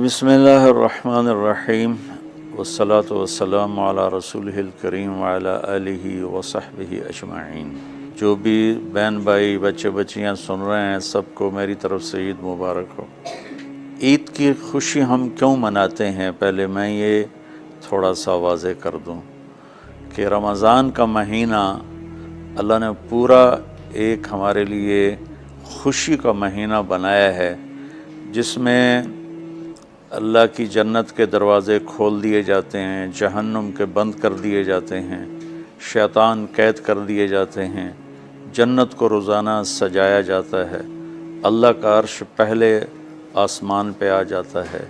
बिस्मिल्लाह अर्रहमान अर्रहीम वस्सलातु वस्सलामु अला रसूलिहिल करीम व अला आलिहि व सहबिहि अजमाइन। जो भी बहन भाई बच्चे बच्चियाँ सुन रहे हैं, सबको मेरी तरफ से ईद मुबारक हो। ईद की खुशी हम क्यों मनाते हैं, पहले मैं ये थोड़ा सा वाज़े कर दूँ कि रमज़ान का महीना अल्लाह ने पूरा एक हमारे लिए खुशी का महीना बनाया है, जिसमें अल्लाह की जन्नत के दरवाज़े खोल दिए जाते हैं, जहन्नुम के बंद कर दिए जाते हैं, शैतान कैद कर दिए जाते हैं, जन्नत को रोज़ाना सजाया जाता है, अल्लाह का अर्श पहले आसमान पे आ जाता है,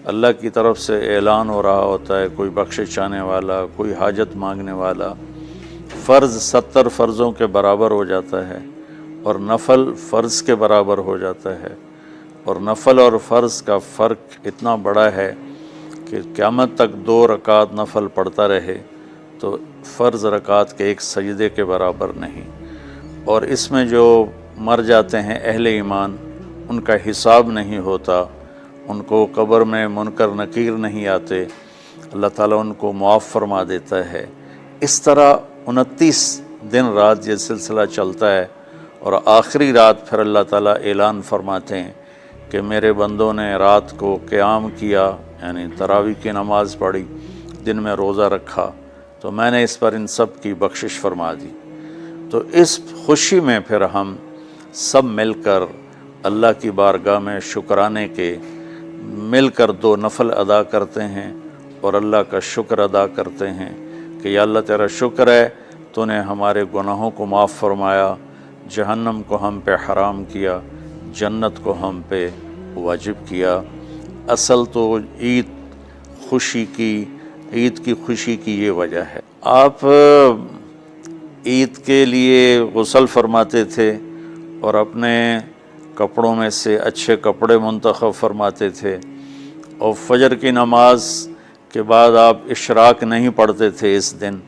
अल्लाह की तरफ से ऐलान हो रहा होता है, कोई बख्शिश चाहने वाला, कोई हाजत मांगने वाला। फ़र्ज़ 70 फ़र्ज़ों के बराबर हो जाता है और नफल फ़र्ज़ के बराबर हो जाता है, और नफल और फ़र्ज़ का फ़र्क इतना बड़ा है कि क़यामत तक 2 रकात नफल पढ़ता रहे तो फ़र्ज़ रकात के एक सजदे के बराबर नहीं। और इसमें जो मर जाते हैं अहले ईमान, उनका हिसाब नहीं होता, उनको कब्र में मुनकर नकीर नहीं आते, अल्लाह ताला उनको मुआफ़ फरमा देता है। इस तरह 29 दिन रात ये सिलसिला चलता है, और आखिरी रात फिर अल्लाह ताला ऐलान फरमाते हैं कि मेरे बंदों ने रात को क़याम किया, यानी तरावी की नमाज़ पढ़ी, दिन में रोज़ा रखा, तो मैंने इस पर इन सब की बख्शिश फरमा दी। तो इस खुशी में फिर हम सब मिलकर अल्लाह की बारगाह में शुक्राने के मिलकर 2 नफल अदा करते हैं और अल्लाह का शुक्र अदा करते हैं कि या अल्लाह तेरा शुक्र है, तूने हमारे गुनाहों को माफ़ फरमाया, जहन्नम को हम पे हराम किया, जन्नत को हम पे वाजिब किया। असल तो ईद की खुशी की ये वजह है। आप ईद के लिए गुस्ल फरमाते थे और अपने कपड़ों में से अच्छे कपड़े मुंतखब फरमाते थे, और फजर की नमाज के बाद आप इशराक नहीं पढ़ते थे इस दिन।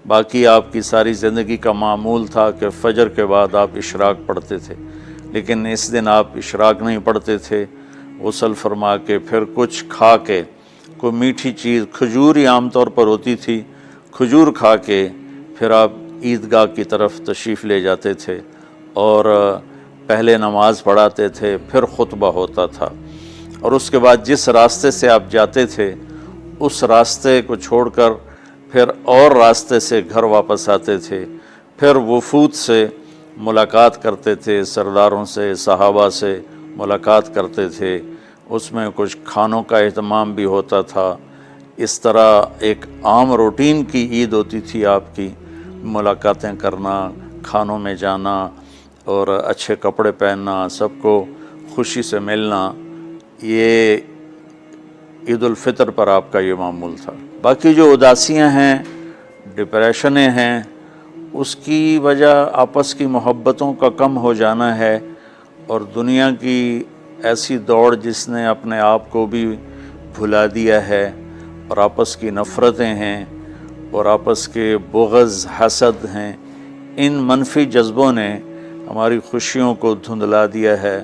बाकी आपकी सारी ज़िंदगी का मामूल था कि फजर के बाद आप इशराक पढ़ते थे, लेकिन इस दिन आप इशराक नहीं पढ़ते थे। गुस्ल फरमा के फिर कुछ खा के, कोई मीठी चीज़, खजूर ही आम तौर पर होती थी, खजूर खा के फिर आप ईदगाह की तरफ तशरीफ़ ले जाते थे और पहले नमाज पढ़ाते थे, फिर खुतबा होता था, और उसके बाद जिस रास्ते से आप जाते थे उस रास्ते को छोड़कर फिर और रास्ते से घर वापस आते थे, फिर वफूद से मुलाकात करते थे, सरदारों से, सहाबा से मुलाकात करते थे, उसमें कुछ खानों का एहतमाम भी होता था। इस तरह एक आम रूटीन की ईद होती थी आपकी, मुलाकातें करना, खानों में जाना और अच्छे कपड़े पहनना, सबको खुशी से मिलना, ये ईद उल फितर पर आपका ये मामूल था। बाकी जो उदासियां हैं, डिप्रेशनें हैं, उसकी वजह आपस की मोहब्बतों का कम हो जाना है, और दुनिया की ऐसी दौड़ जिसने अपने आप को भी भुला दिया है, और आपस की नफ़रतें हैं और आपस के बुग़्ज़, हसद हैं, इन मनफी जज्बों ने हमारी खुशियों को धुंधला दिया है।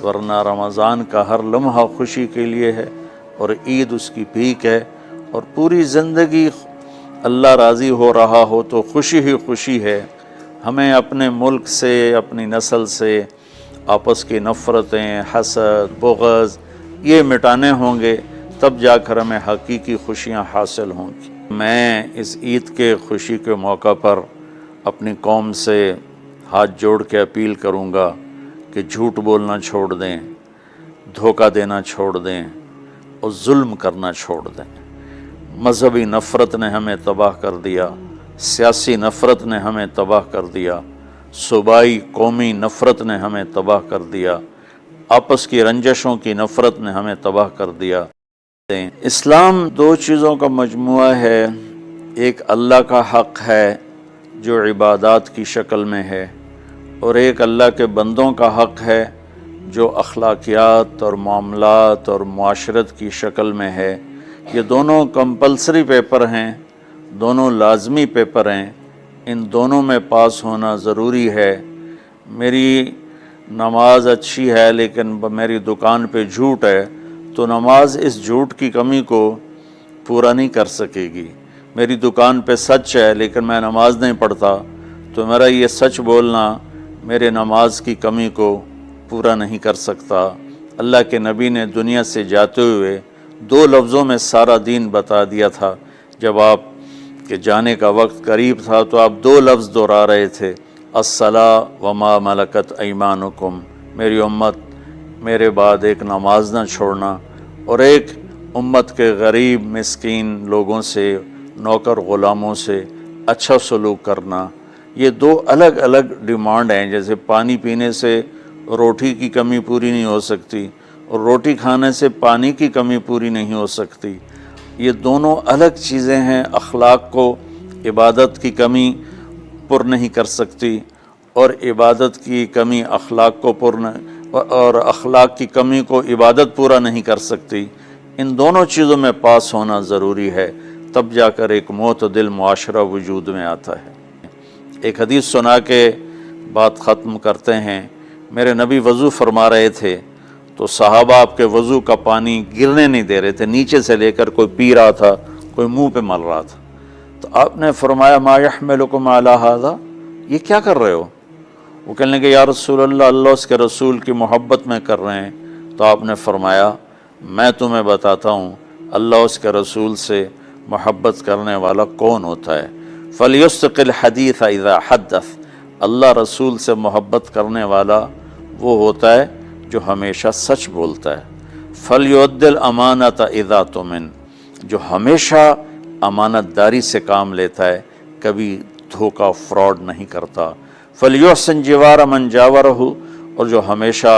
वरना रमज़ान का हर लम्हा खुशी के लिए है और ईद उसकी पीक है, और पूरी ज़िंदगी अल्लाह राज़ी हो रहा हो तो खुशी ही खुशी है। हमें अपने मुल्क से, अपनी नस्ल से आपस की नफ़रतें, हसद, बुग़्ज़ ये मिटाने होंगे, तब जाकर हमें हकीकी खुशियाँ हासिल होंगी। मैं इस ईद के खुशी के मौका पर अपनी कौम से हाथ जोड़ के अपील करूँगा कि झूठ बोलना छोड़ दें, धोखा देना छोड़ दें और जुल्म करना छोड़ दें। मजहबी नफ़रत ने हमें तबाह कर दिया, सियासी नफ़रत ने हमें तबाह कर दिया, सूबाई कौमी नफ़रत ने हमें तबाह कर दिया, आपस की रंजशों की नफ़रत ने हमें तबाह कर दिया। इस्लाम 2 चीज़ों का मजमुआ है। एक अल्लाह का हक़ है जो इबादत की शक्ल में है, और एक अल्लाह के बंदों का हक़ है जो अखलाकियात और मामलात और मुआशरत की शक्ल में है। ये दोनों कंपलसरी पेपर हैं, दोनों लाजमी पेपर हैं, इन दोनों में पास होना ज़रूरी है। मेरी नमाज अच्छी है लेकिन मेरी दुकान पे झूठ है تو نماز اس جھوٹ کی کمی کو پورا نہیں کر سکے گی۔ میری دکان پہ سچ ہے لیکن میں نماز نہیں پڑھتا، تو میرا یہ سچ بولنا میرے نماز کی کمی کو پورا نہیں کر سکتا۔ اللہ کے نبی نے دنیا سے جاتے ہوئے 2 لفظوں میں سارا دین بتا دیا تھا۔ جب آپ کے جانے کا وقت قریب تھا تو آپ 2 لفظ دہرا رہے تھے، الصلاۃ وما ملکت ایمانکم، میری امت میرے بعد ایک نماز نہ چھوڑنا، اور ایک امت کے غریب مسکین لوگوں سے، نوکر غلاموں سے اچھا سلوک کرنا۔ یہ 2 الگ الگ ڈیمانڈ ہیں۔ جیسے پانی پینے سے روٹی کی کمی پوری نہیں ہو سکتی اور روٹی کھانے سے پانی کی کمی پوری نہیں ہو سکتی، یہ دونوں الگ چیزیں ہیں۔ اخلاق کو عبادت کی کمی پر نہیں کر سکتی، اور عبادت کی کمی اخلاق کو اور اخلاق کی کمی کو عبادت پورا نہیں کر سکتی۔ ان دونوں چیزوں میں پاس ہونا ضروری ہے، تب جا کر ایک معتدل معاشرہ وجود میں آتا ہے۔ ایک حدیث سنا کے بات ختم کرتے ہیں۔ میرے نبی وضو فرما رہے تھے تو صحابہ آپ کے وضو کا پانی گرنے نہیں دے رہے تھے، نیچے سے لے کر کوئی پی رہا تھا، کوئی منہ پہ مل رہا تھا۔ تو آپ نے فرمایا ما یحملکم علی ھذا، یہ کیا کر رہے ہو؟ وہ کہنے لگے یا رسول اللہ، اللہ اس کے رسول کی محبت میں کر رہے ہیں۔ تو آپ نے فرمایا میں تمہیں بتاتا ہوں اللہ اس کے رسول سے محبت کرنے والا کون ہوتا ہے۔ فَلْيُسْتِقِ الْحَدِيثَ اِذَا حَدَّثَ، اللہ رسول سے محبت کرنے والا وہ ہوتا ہے جو ہمیشہ سچ بولتا ہے۔ فَلْيُؤَدِّ الْأَمَانَةَ اِذَا تُؤْمِنَ، جو ہمیشہ امانت داری سے کام لیتا ہے، کبھی دھوکہ فراڈ نہیں کرتا۔ فَلْيُحْسِنْ جِوَارَ مَنْ جَاوَرَهُ، اور جو ہمیشہ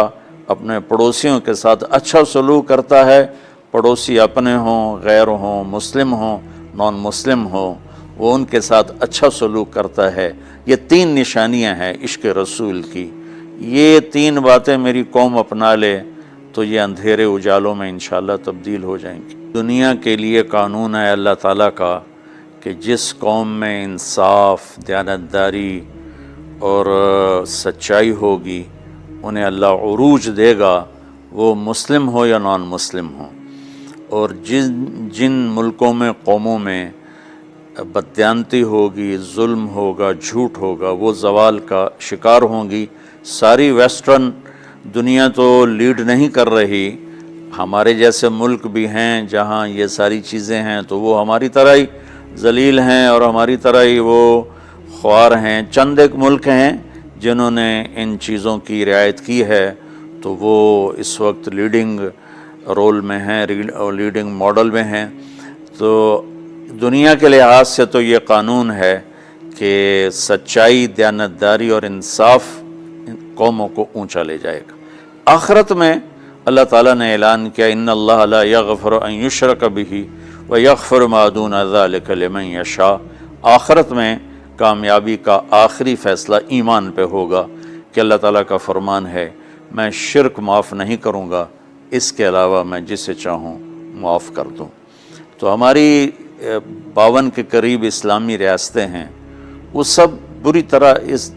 اپنے پڑوسیوں کے ساتھ اچھا سلوک کرتا ہے، پڑوسی اپنے ہوں، غیر ہوں، مسلم ہوں، نان مسلم ہوں، وہ ان کے ساتھ اچھا سلوک کرتا ہے۔ یہ 3 نشانیاں ہیں عشق رسول کی۔ یہ 3 باتیں میری قوم اپنا لے تو یہ اندھیرے اجالوں میں انشاءاللہ تبدیل ہو جائیں گی۔ دنیا کے لیے قانون ہے اللہ تعالیٰ کا کہ جس قوم میں انصاف، دیانتداری اور سچائی ہوگی انہیں اللہ عروج دے گا، وہ مسلم ہو یا نان مسلم ہو۔ اور جن ملکوں میں، قوموں میں بددیانتی ہوگی، ظلم ہوگا، جھوٹ ہوگا، وہ زوال کا شکار ہوں گی۔ ساری ویسٹرن دنیا تو لیڈ نہیں کر رہی، ہمارے جیسے ملک بھی ہیں جہاں یہ ساری چیزیں ہیں تو وہ ہماری طرح ہی ذلیل ہیں اور ہماری طرح ہی وہ خوار ہیں۔ چند ایک ملک ہیں جنہوں نے ان چیزوں کی رعایت کی ہے، تو وہ اس وقت لیڈنگ رول میں ہیں، لیڈنگ ماڈل میں ہیں۔ تو دنیا کے لحاظ سے تو یہ قانون ہے کہ سچائی، دیانتداری اور انصاف قوموں کو اونچا لے جائے گا۔ آخرت میں اللہ تعالیٰ نے اعلان کیا ان اللہ لا یغفر ان یشرک بہ ویغفر ما دون ذلک لمن یشاء۔ آخرت میں کامیابی کا آخری فیصلہ ایمان پہ ہوگا کہ اللہ تعالیٰ کا فرمان ہے میں شرک معاف نہیں کروں گا، اس کے علاوہ میں جسے چاہوں معاف کر دوں۔ تو ہماری 52 کے قریب اسلامی ریاستیں ہیں، وہ سب بری طرح اس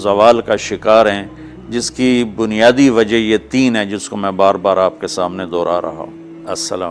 زوال کا شکار ہیں، جس کی بنیادی وجہ یہ 3 ہے جس کو میں بار بار آپ کے سامنے دہرا رہا ہوں۔ السلام